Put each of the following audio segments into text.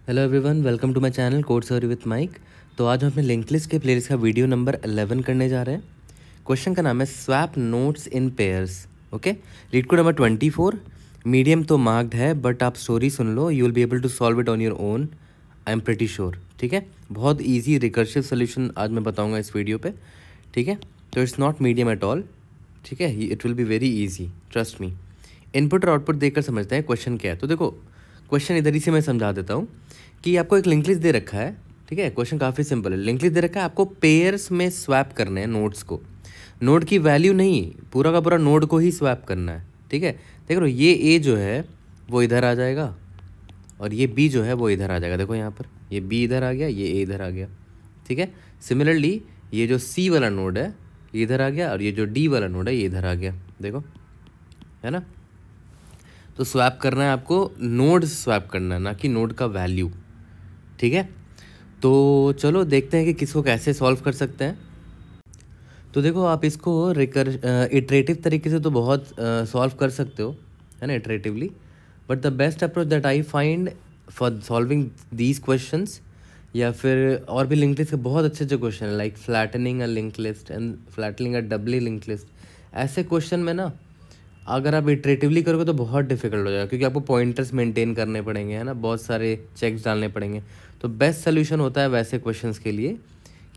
Hello everyone, welcome to my channel code story with Mike. तो आज हम अपने लिंक लिस्ट के प्लेलिस्ट का वीडियो नंबर 11 करने जा रहे हैं। क्वेश्चन का नाम है swap nodes in pairs. Okay, read code number 24। Medium तो मार्क्ड है बट आप स्टोरी सुन लो, you will be able to solve it on your own, I am pretty sure. ठीक है, बहुत ईजी रिकर्सिव सोल्यूशन आज मैं बताऊँगा इस वीडियो पर। ठीक है, तो it's not medium at all. ठीक है, it will be very easy, trust me. Input और आउटपुट देखकर समझते हैं क्वेश्चन क्या है। तो देखो, क्वेश्चन इधर ही से मैं समझा देता हूँ कि आपको एक लिंक लिस्ट दे रखा है। ठीक है, क्वेश्चन काफ़ी सिंपल है। लिंक लिस्ट दे रखा है, आपको पेयर्स में स्वैप करने हैं नोड्स को। नोड की वैल्यू नहीं, पूरा का पूरा नोड को ही स्वैप करना है। ठीक है, देख लो, ये ए जो है वो इधर आ जाएगा और ये बी जो है वो इधर आ जाएगा। देखो यहाँ पर ये बी इधर आ गया, ये ए इधर आ गया। ठीक है, सिमिलरली ये जो सी वाला नोड है ये इधर आ गया और ये जो डी वाला नोड है ये इधर आ गया। देखो, है ना। तो स्वैप करना है आपको, नोड स्वैप करना है, ना कि नोड का वैल्यू। ठीक है, तो चलो देखते हैं कि किसको कैसे सॉल्व कर सकते हैं। तो देखो, आप इसको इटरेटिव तरीके से तो बहुत सॉल्व कर सकते हो, है ना, iteratively. But the best approach that I find for solving these questions, या फिर और भी लिंक लिस्ट के बहुत अच्छे अच्छे क्वेश्चन है, like flattening a link list and flattening a doubly link list. ऐसे क्वेश्चन में ना अगर आप इटरेटिवली करोगे तो बहुत डिफिकल्ट हो जाएगा, क्योंकि आपको पॉइंटर्स मेंटेन करने पड़ेंगे, है ना, बहुत सारे चेक्स डालने पड़ेंगे। तो बेस्ट सोल्यूशन होता है वैसे क्वेश्चंस के लिए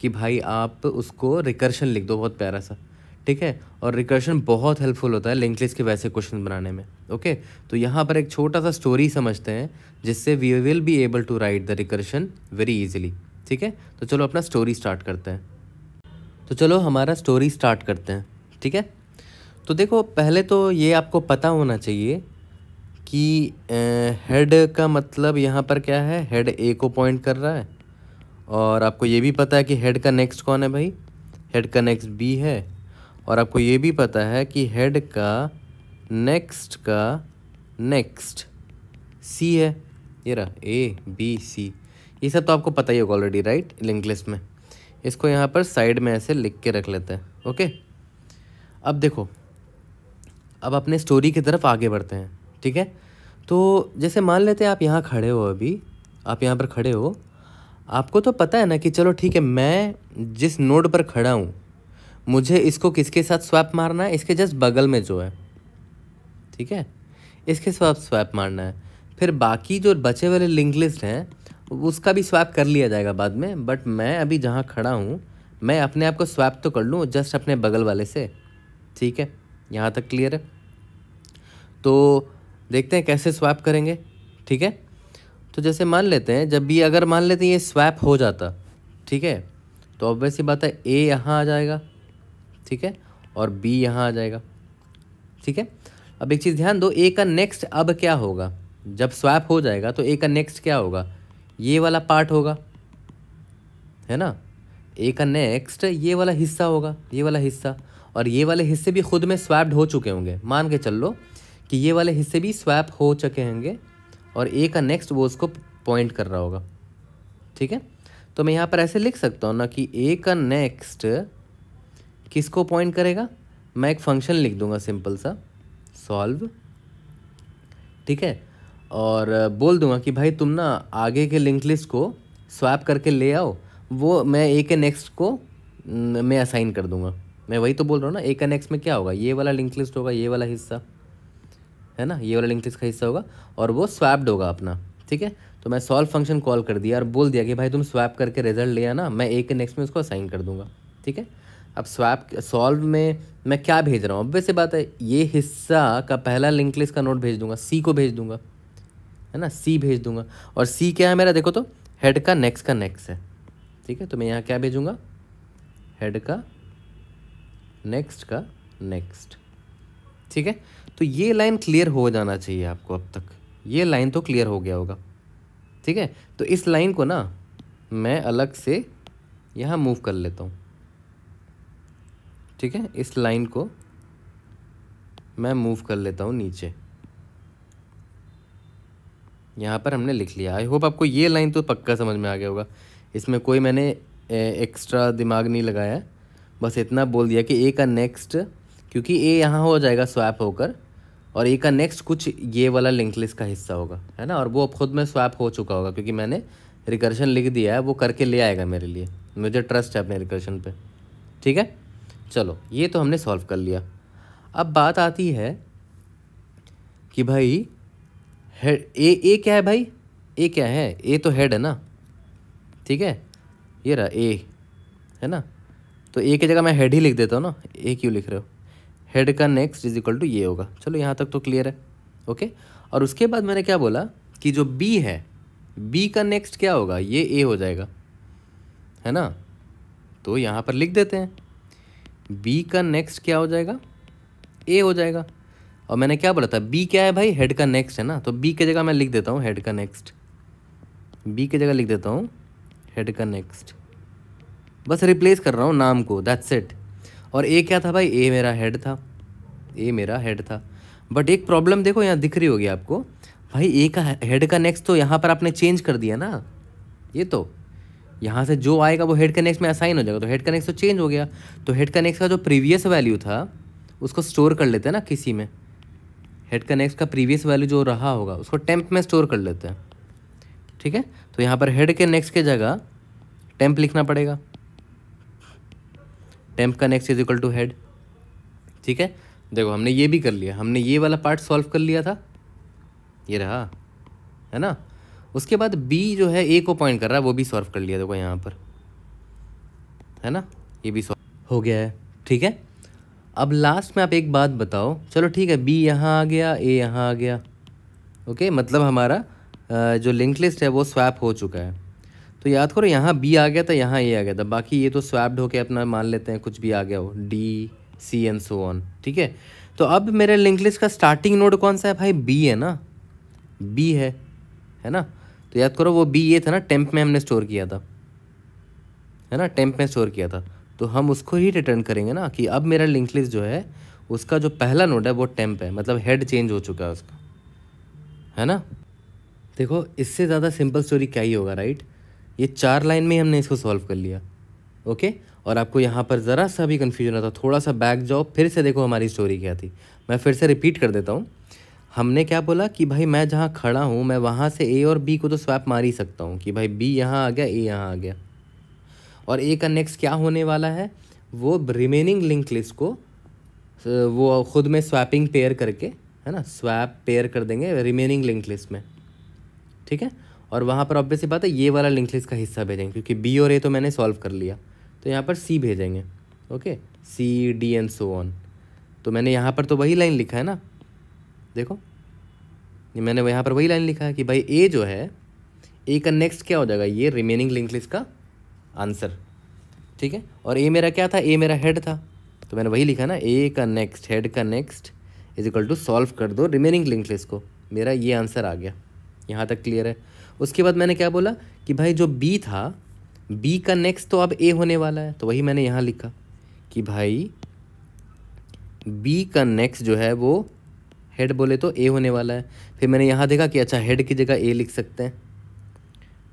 कि भाई आप उसको रिकर्शन लिख दो, बहुत प्यारा सा। ठीक है, और रिकर्शन बहुत हेल्पफुल होता है लिंक लिस्ट के वैसे क्वेश्चन बनाने में। ओके, तो यहाँ पर एक छोटा सा स्टोरी समझते हैं जिससे we will be able to write the recursion very easily. ठीक है, तो चलो अपना स्टोरी स्टार्ट करते हैं। तो चलो हमारा स्टोरी स्टार्ट करते हैं। ठीक है, तो देखो, पहले तो ये आपको पता होना चाहिए कि हेड का मतलब यहाँ पर क्या है। हेड ए को पॉइंट कर रहा है, और आपको ये भी पता है कि हेड का नेक्स्ट कौन है भाई, हेड का नेक्स्ट बी है। और आपको ये भी पता है कि हेड का नेक्स्ट सी है। ये रहा ए बी सी, ये सब तो आपको पता ही होगा ऑलरेडी, राइट, लिंक लिस्ट में। इसको यहाँ पर साइड में ऐसे लिख के रख लेते हैं। ओके, अब देखो, अब अपने स्टोरी की तरफ आगे बढ़ते हैं। ठीक है, तो जैसे मान लेते हैं आप यहाँ खड़े हो, अभी आप यहाँ पर खड़े हो, आपको तो पता है ना कि चलो ठीक है, मैं जिस नोड पर खड़ा हूँ मुझे इसको किसके साथ स्वैप मारना है, इसके जस्ट बगल में जो है। ठीक है, इसके साथ स्वैप मारना है। फिर बाकी जो बचे वाले लिंक लिस्ट हैं उसका भी स्वैप कर लिया जाएगा बाद में, बट मैं अभी जहाँ खड़ा हूँ मैं अपने आप को स्वैप तो कर लूँ जस्ट अपने बगल वाले से। ठीक है, यहाँ तक क्लियर है। तो देखते हैं कैसे स्वैप करेंगे। ठीक है, तो जैसे मान लेते हैं, जब भी अगर मान लेते हैं ये स्वैप हो जाता, ठीक है, तो ऑब्वियस सी बात है ए यहाँ आ जाएगा, ठीक है, और बी यहाँ आ जाएगा। ठीक है, अब एक चीज़ ध्यान दो, ए का नेक्स्ट अब क्या होगा, जब स्वैप हो जाएगा तो ए का नेक्स्ट क्या होगा, ये वाला पार्ट होगा, है ना। ए का नेक्स्ट ये वाला हिस्सा होगा, ये वाला हिस्सा, और ये वाले हिस्से भी खुद में स्वैप्ड हो चुके होंगे। मान के चल लो कि ये वाले हिस्से भी स्वैप हो चुके होंगे और ए का नेक्स्ट वो उसको पॉइंट कर रहा होगा। ठीक है, तो मैं यहाँ पर ऐसे लिख सकता हूँ ना कि ए का नेक्स्ट किसको पॉइंट करेगा, मैं एक फंक्शन लिख दूंगा सिंपल सा, सॉल्व। ठीक है, और बोल दूंगा कि भाई तुम ना आगे के लिंक लिस्ट को स्वैप करके ले आओ, वो मैं ए के नेक्स्ट को मैं असाइन कर दूंगा। मैं वही तो बोल रहा हूँ ना, ए का नेक्स्ट में क्या होगा, ये वाला लिंक लिस्ट होगा, ये वाला हिस्सा, है ना, ये वाला लिंक लिस्ट का हिस्सा होगा और वो स्वैप्ड होगा अपना। ठीक है, तो मैं सॉल्व फंक्शन कॉल कर दिया और बोल दिया कि भाई तुम स्वैप करके रिजल्ट ले आना, मैं ए के नेक्स्ट में उसको असाइन कर दूंगा। ठीक है, अब स्वैप सॉल्व में मैं क्या भेज रहा हूँ, ऑब्वियस सी बात है ये हिस्सा का पहला लिंक लिस्ट का नोड भेज दूंगा, सी को भेज दूंगा, है ना, सी भेज दूंगा। और सी क्या है मेरा, देखो तो हेड का नेक्स्ट है। ठीक है, तो मैं यहाँ क्या भेजूँगा, हेड का नेक्स्ट। ठीक है, तो ये लाइन क्लियर हो जाना चाहिए आपको, अब तक ये लाइन तो क्लियर हो गया होगा। ठीक है, तो इस लाइन को ना मैं अलग से यहाँ मूव कर लेता हूँ। ठीक है, इस लाइन को मैं मूव कर लेता हूँ नीचे, यहाँ पर हमने लिख लिया। आई होप आपको ये लाइन तो पक्का समझ में आ गया होगा, इसमें कोई मैंने एक्स्ट्रा दिमाग नहीं लगाया है, बस इतना बोल दिया कि ए का नेक्स्ट, क्योंकि ए यहाँ हो जाएगा स्वैप होकर, और ए का नेक्स्ट कुछ ये वाला लिंक लिस्ट का हिस्सा होगा, है ना, और वो अब खुद में स्वैप हो चुका होगा क्योंकि मैंने रिकर्शन लिख दिया है, वो करके ले आएगा मेरे लिए, मुझे ट्रस्ट है अपने रिकर्शन पे। ठीक है, चलो ये तो हमने सॉल्व कर लिया। अब बात आती है कि भाई हेड ए क्या है भाई, ए क्या है, ए तो हेड है ना, ठीक है, ये रहा ए, है ना, तो ए की जगह मैं हेड ही लिख देता हूँ ना, ए क्यों लिख रहे हो, हेड का नेक्स्ट इज इक्वल टू ये होगा। चलो यहाँ तक तो क्लियर है, ओके। और उसके बाद मैंने क्या बोला कि जो बी है, बी का नेक्स्ट क्या होगा, ये ए हो जाएगा, है ना, तो यहाँ पर लिख देते हैं बी का नेक्स्ट क्या हो जाएगा, ए हो जाएगा। और मैंने क्या बोला था, बी क्या है भाई, हेड का नेक्स्ट है ना, तो बी की जगह मैं लिख देता हूँ हेड का नेक्स्ट, बी की जगह लिख देता हूँ हेड का नेक्स्ट, बस रिप्लेस कर रहा हूँ नाम को, दैट्स इट। और ए क्या था भाई, ए मेरा हेड था, ए मेरा हेड था। बट एक प्रॉब्लम देखो यहाँ दिख रही होगी आपको, भाई ए का हेड का नेक्स्ट तो यहाँ पर आपने चेंज कर दिया ना, ये तो यहाँ से जो आएगा वो हेड का नेक्स्ट में असाइन हो जाएगा, तो हेड का नेक्स्ट तो चेंज हो गया। तो हेड का नेक्स्ट का जो प्रीवियस वैल्यू था उसको स्टोर कर लेते हैं ना किसी में, हेड का नेक्स्ट का प्रीवियस वैल्यू जो रहा होगा उसको टेम्प में स्टोर कर लेते हैं, ठीक है। तो यहाँ पर हेड के नेक्स्ट के जगह टेम्प लिखना पड़ेगा, टेम्प का next is equal to head, ठीक है। देखो हमने ये भी कर लिया, हमने ये वाला पार्ट सॉल्व कर लिया था, ये रहा, है ना। उसके बाद बी जो है ए को पॉइंट कर रहा है, वो भी सॉल्व कर लिया, देखो यहाँ पर, है ना, ये भी सॉल्व हो गया है, ठीक है। अब लास्ट में आप एक बात बताओ, चलो ठीक है, बी यहाँ आ गया, ए यहाँ आ गया, ओके, मतलब हमारा जो लिंक लिस्ट है वो स्वैप हो चुका है। तो याद करो यहाँ बी आ गया था, यहाँ ए आ गया था, बाकी ये तो स्वैप्ड होके अपना मान लेते हैं कुछ भी आ गया हो, D C and so on, ठीक है। तो अब मेरे लिंक लिस्ट का स्टार्टिंग नोड कौन सा है भाई, बी है ना, बी है ना। तो याद करो वो बी ये था ना, टेम्प में हमने स्टोर किया था, है ना, टेम्प में स्टोर किया था, तो हम उसको ही रिटर्न करेंगे ना कि अब मेरा लिंक लिस्ट जो है उसका जो पहला नोड है वो टेम्प है, मतलब हेड चेंज हो चुका है उसका, है ना। देखो इससे ज़्यादा सिंपल स्टोरी क्या ही होगा, राइट। ये 4 लाइन में ही हमने इसको सॉल्व कर लिया, ओके। और आपको यहाँ पर ज़रा सा भी कन्फ्यूजन आता, थोड़ा सा बैक जाओ, फिर से देखो हमारी स्टोरी क्या थी। मैं फिर से रिपीट कर देता हूँ, हमने क्या बोला कि भाई मैं जहाँ खड़ा हूँ मैं वहाँ से ए और बी को तो स्वैप मार ही सकता हूँ कि भाई बी यहाँ आ गया, ए यहाँ आ गया, और ए का नेक्स्ट क्या होने वाला है, वो रिमेनिंग लिंक लिस्ट को वो खुद में स्वैपिंग पेयर करके, है ना, स्वैप पेयर कर देंगे रिमेनिंग लिंक लिस्ट में, ठीक है। और वहाँ पर ऑब्वियसली बात है ये वाला लिंक लिस्ट का हिस्सा भेजेंगे क्योंकि बी और ए तो मैंने सॉल्व कर लिया, तो यहाँ पर सी भेजेंगे, okay, C D and so on. तो मैंने यहाँ पर तो वही लाइन लिखा है ना, देखो ये मैंने यहाँ पर वही लाइन लिखा है कि भाई ए जो है, ए का नेक्स्ट क्या हो जाएगा, ये रिमेनिंग लिंक लिस्ट का आंसर, ठीक है। और ए मेरा क्या था, ए मेरा हेड था, तो मैंने वही लिखा ना, ए का नेक्स्ट हेड का next is equal to solve कर दो रिमेनिंग लिंक लिस्ट को, मेरा ये आंसर आ गया। यहाँ तक क्लियर है। उसके बाद मैंने क्या बोला कि भाई जो बी था, बी का नेक्स्ट तो अब ए होने वाला है, तो वही मैंने यहाँ लिखा कि भाई बी का नेक्स्ट जो है वो हेड बोले तो ए होने वाला है। फिर मैंने यहाँ देखा कि अच्छा हेड की जगह ए लिख सकते हैं,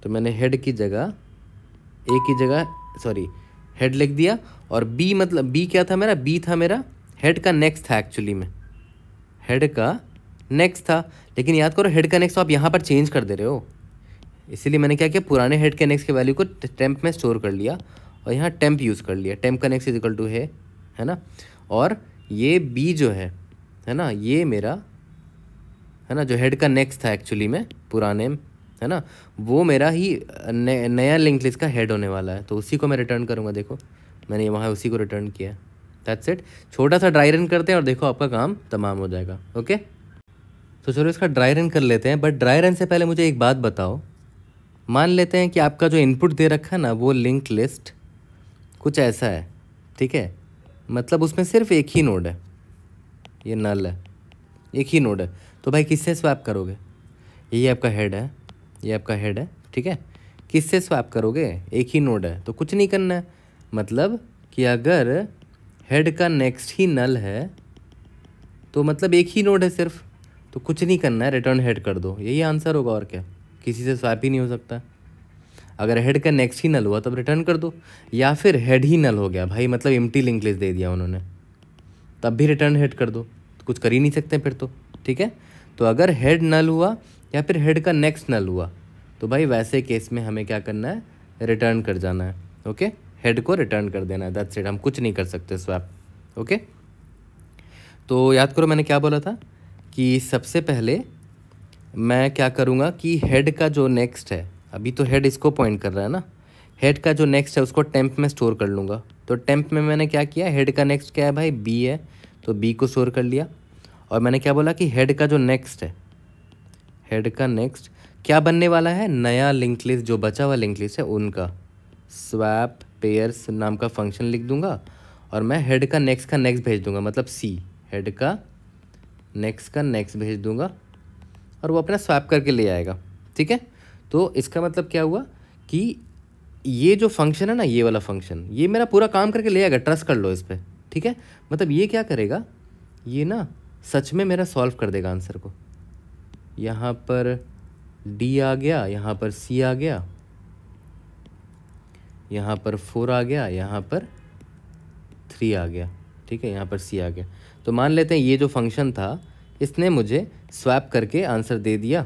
तो मैंने हेड की जगह ए की जगह सॉरी हेड लिख दिया। और बी मतलब बी क्या था मेरा, बी था मेरा हेड का नेक्स्ट था, एक्चुअली में हेड का नेक्स्ट था, लेकिन याद करो हेड का नेक्स्ट तो आप यहाँ पर चेंज कर दे रहे हो, इसीलिए मैंने क्या किया, पुराने हेड के नेक्स्ट के वैल्यू को टेम्प में स्टोर कर लिया और यहाँ टेम्प यूज़ कर लिया, टेम्प का नेक्स्ट इज इक्वल टू है ना। और ये बी जो है ना, ये मेरा है ना जो हेड का नेक्स्ट था एक्चुअली में पुराने, है ना, वो मेरा ही नया लिंक लिस्ट का हेड होने वाला है, तो उसी को मैं रिटर्न करूँगा। देखो मैंने वहाँ उसी को रिटर्न किया, दैट्स इट। छोटा सा ड्राई रन करते हैं और देखो आपका काम तमाम हो जाएगा, ओके। तो चलो इसका ड्राई रन कर लेते हैं, बट ड्राई रन से पहले मुझे एक बात बताओ, मान लेते हैं कि आपका जो इनपुट दे रखा है ना वो लिंक लिस्ट कुछ ऐसा है, ठीक है, मतलब उसमें सिर्फ एक ही नोड है, ये नल है, एक ही नोड है, तो भाई किससे स्वैप करोगे, यही आपका हेड है, ये आपका हेड है, ठीक है, किससे स्वैप करोगे, एक ही नोड है, तो कुछ नहीं करना है। मतलब कि अगर हेड का नेक्स्ट ही नल है तो मतलब एक ही नोड है सिर्फ, तो कुछ नहीं करना है, रिटर्न हेड कर दो, यही आंसर होगा, और क्या, किसी से स्वैप ही नहीं हो सकता। अगर हेड का नेक्स्ट ही नल हुआ तब रिटर्न कर दो, या फिर हेड ही नल हो गया भाई, मतलब एम्प्टी लिंक लिस्ट दे दिया उन्होंने, तब भी रिटर्न हेड कर दो, तो कुछ कर ही नहीं सकते फिर तो, ठीक है। तो अगर हेड नल हुआ या फिर हेड का नेक्स्ट नल हुआ तो भाई वैसे केस में हमें क्या करना है, रिटर्न कर जाना है। ओके, हेड को रिटर्न कर देना है, दैट्स इट। हम कुछ नहीं कर सकते स्वैप। ओके, तो याद करो मैंने क्या बोला था कि सबसे पहले मैं क्या करूँगा कि हेड का जो नेक्स्ट है, अभी तो हेड इसको पॉइंट कर रहा है ना, हेड का जो नेक्स्ट है उसको टेम्प में स्टोर कर लूँगा। तो टेम्प में मैंने क्या किया, हेड का नेक्स्ट क्या है भाई, बी है, तो बी को स्टोर कर लिया। और मैंने क्या बोला कि हेड का जो नेक्स्ट है, हेड का नेक्स्ट क्या बनने वाला है, नया लिंक लिस्ट जो बचा हुआ लिंक लिस्ट है उनका स्वैप पेयर्स नाम का फंक्शन लिख दूंगा और मैं हेड का नेक्स्ट भेज दूंगा, मतलब सी, हेड का नेक्स्ट भेज दूंगा और वो अपना स्वैप करके ले आएगा। ठीक है, तो इसका मतलब क्या हुआ कि ये जो फंक्शन है ना, ये वाला फंक्शन, ये मेरा पूरा काम करके ले आएगा, ट्रस्ट कर लो इस पर। ठीक है, मतलब ये क्या करेगा, ये ना सच में मेरा सॉल्व कर देगा आंसर को। यहाँ पर डी आ गया, यहाँ पर सी आ गया, यहाँ पर 4 आ गया, यहाँ पर 3 आ गया। ठीक है, यहाँ पर सी आ गया। तो मान लेते हैं ये जो फंक्शन था इसने मुझे स्वैप करके आंसर दे दिया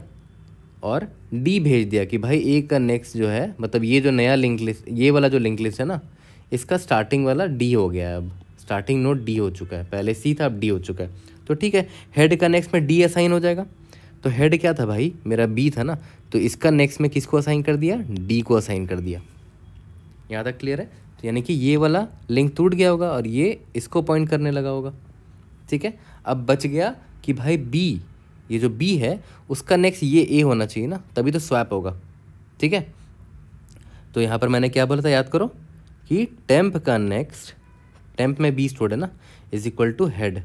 और डी भेज दिया कि भाई ए का नेक्स्ट जो है, मतलब ये जो नया लिंक लिस्ट, ये वाला जो लिंक लिस्ट है ना, इसका स्टार्टिंग वाला डी हो गया है। अब स्टार्टिंग नोड डी हो चुका है, पहले सी था अब डी हो चुका है। तो ठीक है, हेड का नेक्स्ट में डी असाइन हो जाएगा। तो हेड क्या था भाई, मेरा बी था ना, तो इसका नेक्स्ट में किसको असाइन कर दिया, डी को असाइन कर दिया। यहाँ तक क्लियर है। तो यानी कि ये वाला लिंक टूट गया होगा और ये इसको पॉइंट करने लगा होगा। ठीक है, अब बच गया कि भाई बी, ये जो बी है उसका नेक्स्ट ये ए होना चाहिए ना, तभी तो स्वैप होगा। ठीक है, तो यहाँ पर मैंने क्या बोला था, याद करो कि टेम्प का नेक्स्ट, टेम्प में बी स्टोर्ड है ना, इज इक्वल टू हेड।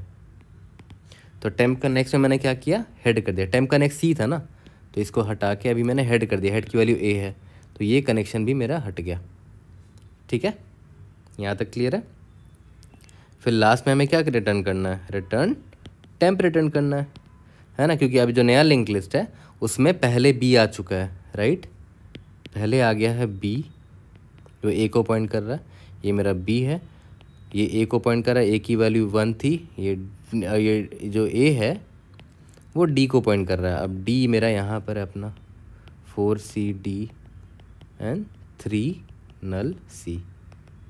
तो टेम्प का नेक्स्ट में मैंने क्या किया, हेड कर दिया। टेम्प का नेक्स्ट सी था ना, तो इसको हटा के अभी मैंने हेड कर दिया, हेड की वैल्यू ए है, तो ये कनेक्शन भी मेरा हट गया। ठीक है, यहाँ तक क्लियर है। फिर लास्ट में हमें क्या रिटर्न करना है, रिटर्न टेम्प रिटर्न करना है ना, क्योंकि अभी जो नया लिंक लिस्ट है उसमें पहले बी आ चुका है, राइट, पहले आ गया है बी जो ए को पॉइंट कर रहा है, ये मेरा बी है, ये ए को पॉइंट कर रहा है, ए की वैल्यू 1 थी, ये जो ए है वो डी को पॉइंट कर रहा है। अब डी मेरा यहाँ पर है अपना 4CD and 3 null C,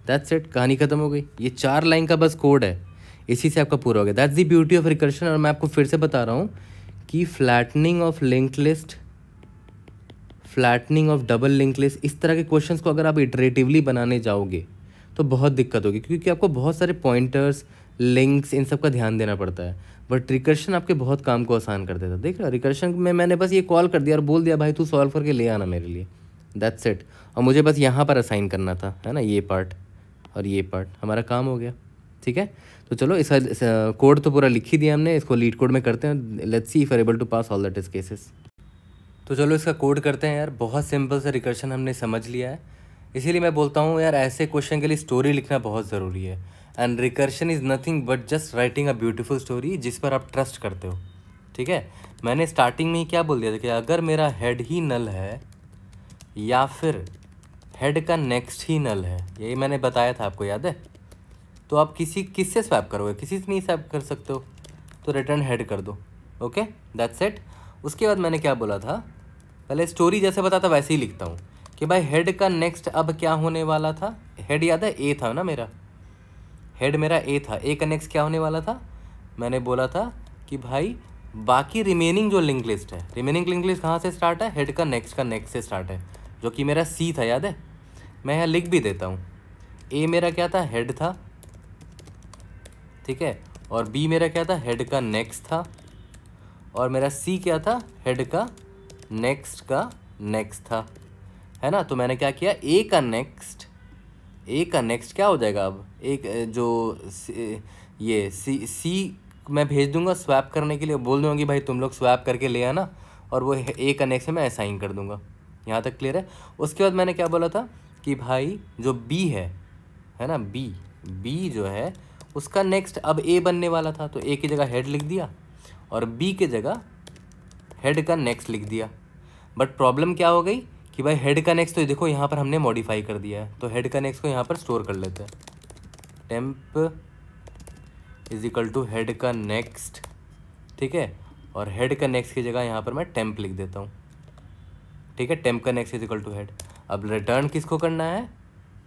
that's it, कहानी खत्म हो गई। ये 4 लाइन का बस कोड है, इसी से आपका पूरा हो गया। That's the beauty of recursion. और मैं आपको फिर से बता रहा हूँ कि flattening of link list, flattening of double link list, इस तरह के क्वेश्चंस को अगर आप इटरेटिवली बनाने जाओगे तो बहुत दिक्कत होगी, क्योंकि आपको बहुत सारे पॉइंटर्स, लिंक्स, इन सब का ध्यान देना पड़ता है। बट रिकर्शन आपके बहुत काम को आसान कर देता है। देख रहे हो, रिकर्शन में मैंने बस ये कॉल कर दिया और बोल दिया भाई तू सॉल्व करके ले आना मेरे लिए, दैट्स इट। और मुझे बस यहाँ पर असाइन करना था, है ना, ये पार्ट और ये पार्ट, हमारा काम हो गया। ठीक है, तो चलो इस कोड तो पूरा लिख ही दिया हमने, इसको लीड कोड में करते हैं। Let's see if are able to pass all the test cases. तो चलो इसका कोड करते हैं यार। बहुत सिंपल सा रिकर्शन हमने समझ लिया है, इसीलिए मैं बोलता हूँ यार ऐसे क्वेश्चन के लिए स्टोरी लिखना बहुत ज़रूरी है। And recursion is nothing but just writing a beautiful story जिस पर आप ट्रस्ट करते हो। ठीक है, मैंने स्टार्टिंग में ही क्या बोल दिया था कि अगर मेरा हेड ही नल है या फिर हेड का नेक्स्ट ही नल है, यही मैंने बताया था आपको, याद है। तो आप किससे स्वैप करोगे, किसी से नहीं स्वैप कर सकते हो, तो रिटर्न हेड कर दो। Okay, that's it. उसके बाद मैंने क्या बोला था, पहले स्टोरी जैसे बताता वैसे ही लिखता हूँ कि भाई हेड का नेक्स्ट अब क्या होने वाला था। हेड याद है, ए था ना मेरा, हेड मेरा ए था, ए का नेक्स्ट क्या होने वाला था, मैंने बोला था कि भाई बाकी रिमेनिंग जो लिंक लिस्ट है, रिमेनिंग लिंक लिस्ट कहाँ से स्टार्ट है, हेड का नेक्स्ट से स्टार्ट है, जो कि मेरा सी था, याद है। मैं यहाँ लिख भी देता हूँ, ए मेरा क्या था, हेड था, ठीक है, और बी मेरा क्या था, हेड का नेक्स्ट था, और मेरा सी क्या था, हेड का नेक्स्ट था, है ना। तो मैंने क्या किया, ए का नेक्स्ट क्या हो जाएगा, अब एक जो ये सी मैं भेज दूंगा स्वैप करने के लिए, बोल दूंगा कि भाई तुम लोग स्वैप करके ले आना, और वो ए का नेक्स्ट मैं असाइन कर दूंगा। यहाँ तक क्लियर है। उसके बाद मैंने क्या बोला था कि भाई जो बी है ना, बी जो है उसका नेक्स्ट अब ए बनने वाला था, तो ए की जगह हेड लिख दिया और बी की जगह हेड का नेक्स्ट लिख दिया। बट प्रॉब्लम क्या हो गई कि भाई हेड का नेक्स्ट तो देखो यहाँ पर हमने मॉडिफाई कर दिया है, तो हेड का नेक्स्ट को यहाँ पर स्टोर कर लेते हैं। Temp is equal to head का नेक्स्ट, ठीक है, और हेड का नेक्स्ट की जगह यहाँ पर मैं टेम्प लिख देता हूँ, ठीक है। टेम्प का next is equal to head. अब रिटर्न किसको करना है,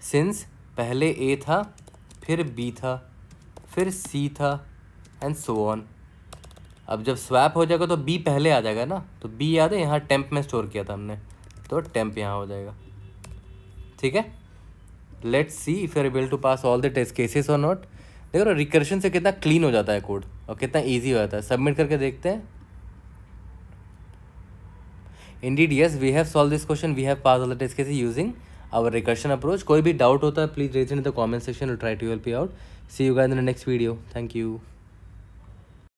सिंस पहले ए था, फिर बी था, फिर सी था एंड सो ऑन। अब जब स्वैप हो जाएगा तो बी पहले आ जाएगा ना, तो बी याद है यहाँ टेम्प में स्टोर किया था हमने, तो टेम्प यहाँ हो जाएगा, ठीक है। Let's see if you are able to pass all the test cases और नॉट। देखो ना रिकर्शन से कितना क्लीन हो जाता है कोड और कितना ईजी हो जाता है। सबमिट करके देखते हैं। Indeed, yes, we have solved this question. We have passed all the test cases using our recursion approach. कोई भी डाउट होता है please raise in the comment section, will try to help you out. See you guys in the next video. Thank you.